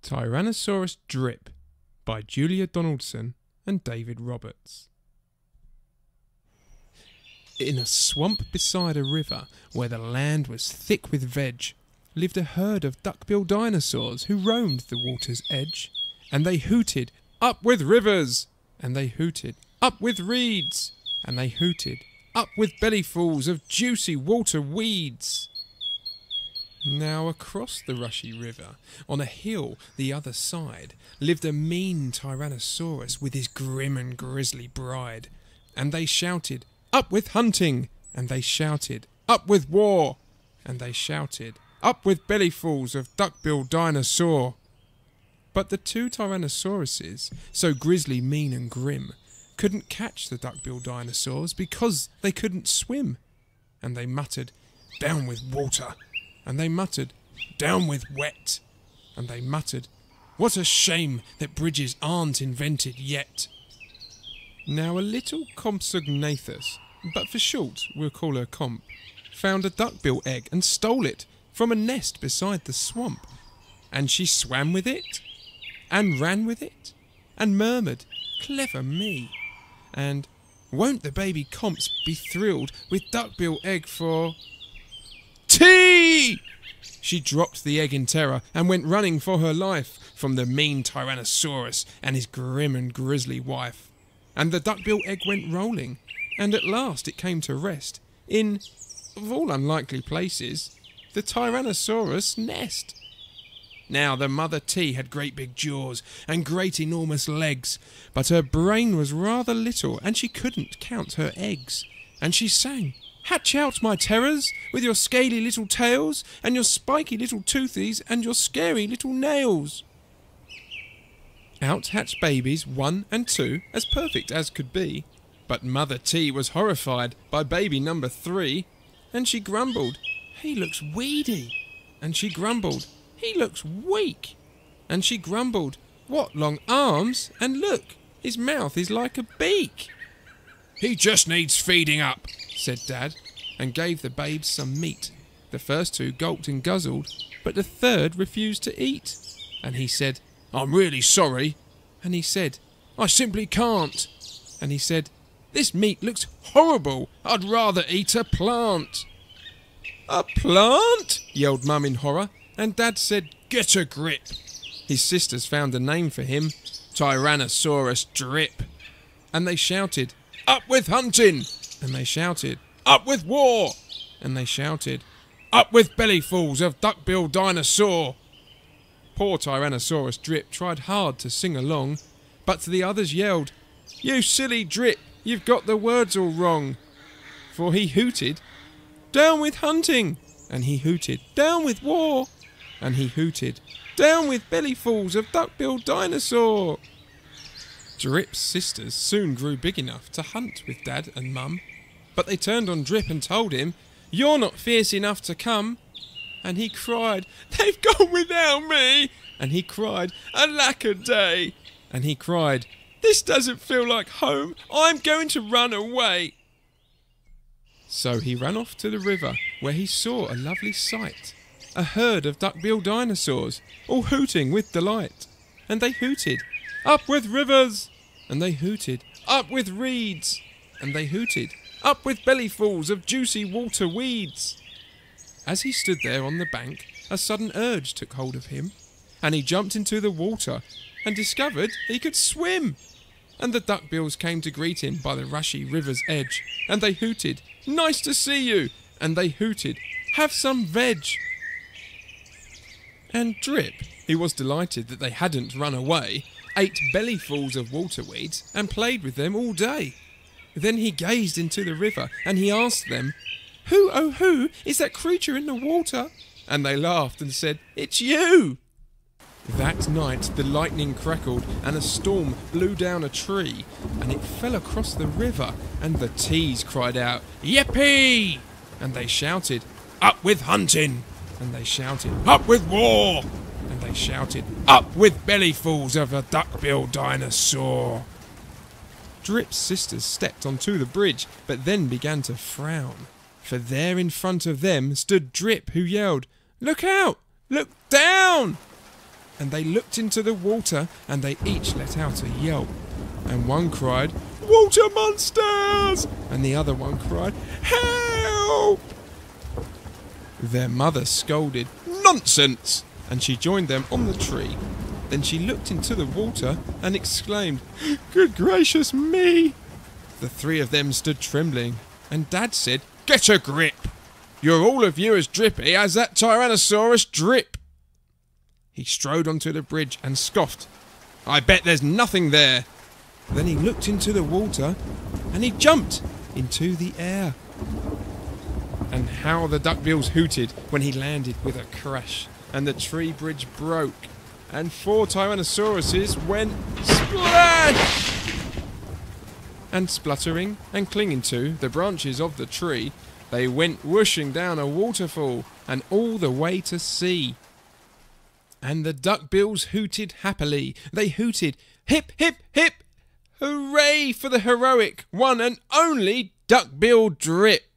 Tyrannosaurus Drip by Julia Donaldson and David Roberts. In a swamp beside a river, where the land was thick with veg, lived a herd of duck-billed dinosaurs who roamed the water's edge. And they hooted, "Up with rivers!" And they hooted, "Up with reeds!" And they hooted, "Up with bellyfuls of juicy water weeds!" Now across the rushy river, on a hill the other side, lived a mean Tyrannosaurus with his grim and grisly bride. And they shouted, "Up with hunting!" And they shouted, "Up with war!" And they shouted, "Up with bellyfuls of duck-billed dinosaur!" But the two Tyrannosauruses, so grisly, mean and grim, couldn't catch the duck-billed dinosaurs because they couldn't swim. And they muttered, "Down with water!" And they muttered, "Down with wet!" And they muttered, "What a shame that bridges aren't invented yet!" Now a little Compsognathus, but for short we'll call her Comp, found a duck-bill egg and stole it from a nest beside the swamp. And she swam with it, and ran with it, and murmured, "Clever me!" And "Won't the baby Comps be thrilled with duck-bill egg for tea?" She dropped the egg in terror and went running for her life from the mean Tyrannosaurus and his grim and grisly wife. And the duck-bill egg went rolling, and at last it came to rest in, of all unlikely places, the Tyrannosaurus nest. Now the mother T had great big jaws and great enormous legs, but her brain was rather little and she couldn't count her eggs. And she sang, "Hatch out, my terrors, with your scaly little tails, and your spiky little toothies, and your scary little nails." Out hatched babies 1 and 2, as perfect as could be. But Mother T was horrified by baby number 3, and she grumbled, "He looks weedy." And she grumbled, "He looks weak." And she grumbled, "What long arms, and look, his mouth is like a beak." "He just needs feeding up," said Dad, and gave the babes some meat. The first 2 gulped and guzzled, but the third refused to eat. And he said, "I'm really sorry." And he said, "I simply can't." And he said, "This meat looks horrible. I'd rather eat a plant." "A plant?" yelled Mum in horror, and Dad said, "Get a grip." His sisters found a name for him, Tyrannosaurus Drip. And they shouted, "Up with hunting!" And they shouted, "Up with war!" And they shouted, "Up with bellyfuls of duck-billed dinosaur!" Poor Tyrannosaurus Drip tried hard to sing along, but the others yelled, "You silly Drip, you've got the words all wrong." For he hooted, "Down with hunting!" And he hooted, "Down with war!" And he hooted, "Down with bellyfuls of duck-billed dinosaur!" Drip's sisters soon grew big enough to hunt with Dad and Mum, but they turned on Drip and told him, "You're not fierce enough to come." And he cried, "They've gone without me!" And he cried, "Alack a day!" And he cried, "This doesn't feel like home, I'm going to run away." So he ran off to the river, where he saw a lovely sight, a herd of duck-billed dinosaurs, all hooting with delight. And they hooted, "Up with rivers!" And they hooted, "Up with reeds!" And they hooted, "Up with bellyfuls of juicy water weeds!" As he stood there on the bank, a sudden urge took hold of him, and he jumped into the water and discovered he could swim. And the duckbills came to greet him by the rushy river's edge, and they hooted, "Nice to see you!" And they hooted, "Have some veg!" And Drip, who was delighted that they hadn't run away, ate bellyfuls of waterweeds and played with them all day. Then he gazed into the river and he asked them, "Who, oh who, is that creature in the water?" And they laughed and said, "It's you!" That night the lightning crackled and a storm blew down a tree, and it fell across the river, and the T's cried out, "Yippee!" And they shouted, "Up with hunting!" And they shouted, "Up with war!" And they shouted, "Up with bellyfuls of a duck-billed dinosaur!" Drip's sisters stepped onto the bridge, but then began to frown. For there in front of them stood Drip, who yelled, "Look out! Look down!" and they looked into the water, and they each let out a yelp. And one cried, "Water monsters!" and the other one cried, "Help!" Their mother scolded, "Nonsense!" and she joined them on the tree. Then she looked into the water and exclaimed, "Good gracious me!" The three of them stood trembling, and Dad said, "Get a grip! You're all of you as drippy as that Tyrannosaurus Drip." He strode onto the bridge and scoffed, "I bet there's nothing there." Then he looked into the water and he jumped into the air. And how the duckbills hooted when he landed with a crash, and the tree bridge broke, and 4 Tyrannosauruses went splash! And spluttering and clinging to the branches of the tree, they went whooshing down a waterfall and all the way to sea. And the duckbills hooted happily. They hooted, "Hip, hip, hip! Hooray for the heroic one and only Duckbill Drip!"